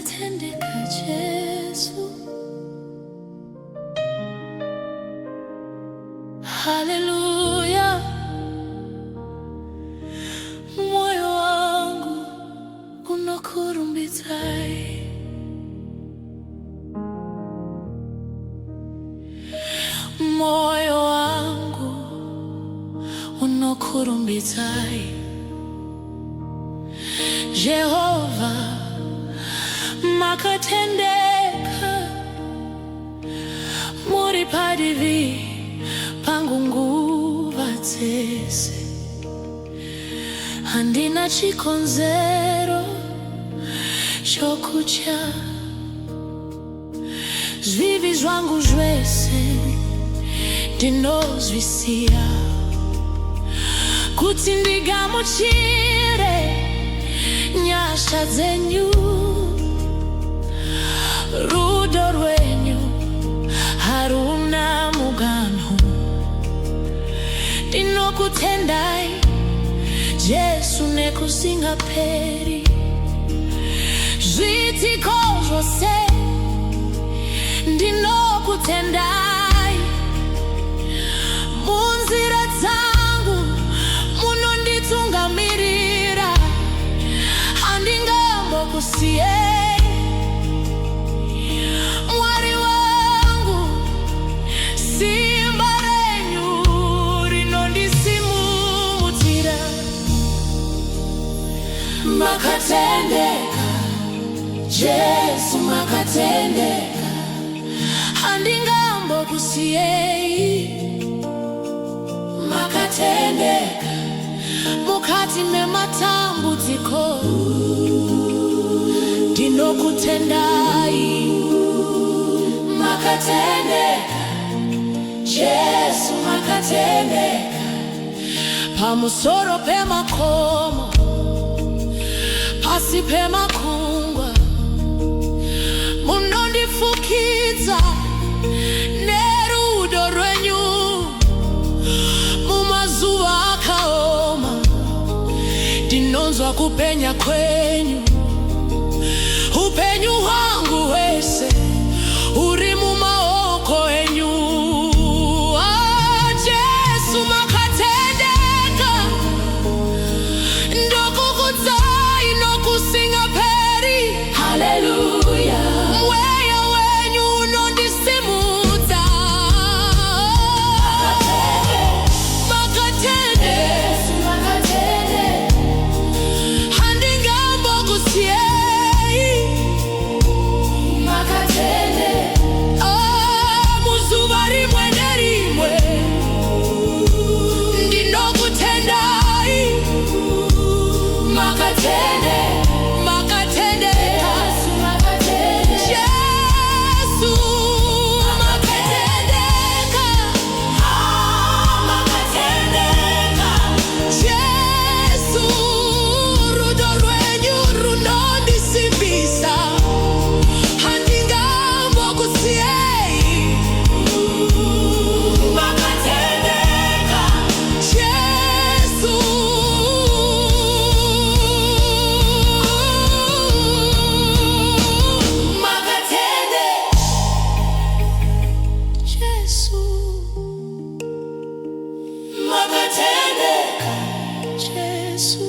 makatendeka Yesu. Haleluya. Moyo wangu unakurumbidza, moyo wangu unakurumbidza. Jehova, makatendeka muri padivi pangu nguva dzese. Handina chikonzero chokucha zvivi zvangu zvese ndinozvisiya kuti ndigamuchire nyasha dzenyu. Rudo rwenyu haruna muganhu. Ndinokutendai Jesu nekusingaperi. Zvitiko zvose ndinokutendai. Munzira dzangu munonditungamirira. Handingambokusiyei Mwari wangu. Simba renyu rinondisimudza. Makatendeka Jesu, makatendeka. Handingambokusiyei. Makatendeka mukati mematambudziko. Ndinokutendai. Makatendeka Jesu, makatendeka. Pamusoro pemakomo, pasi pemakungwa, munondifukidza nerudo rwenyu. Mumazuva akaoma ndinonzwa kupenya kwenyu. Upenyu hwangu hwese huri mumaoko enyu. Jesu, makatendeka. Ndokukudzai nokusingaperi. Haleluya. Mweya wenyu unondisimudza. Makatendeka. Handingambokusiyei. Muzuva rimwe nerimwe ndinokutendai. Makatendeka Jesu, makatendeka. Jesu, rudo rwenyu runondisimbisa. Handingambokusiyei. Makatendeka Jesu. Makatendeka Jesu. Makatendeka Jesu.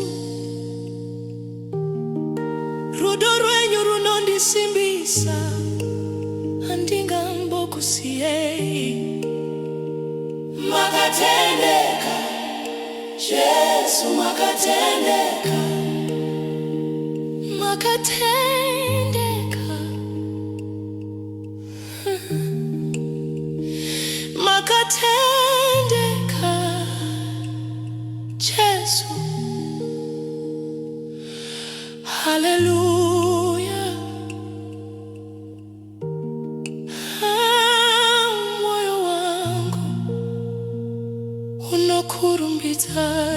Rudo rwenyu runondisimbisa. Handingambokusiyei. Makatendeka Jesu, makatendeka. Makatendeka. Makatendeka Jesu. Haleluya. Moyo wangu unakurumbidza.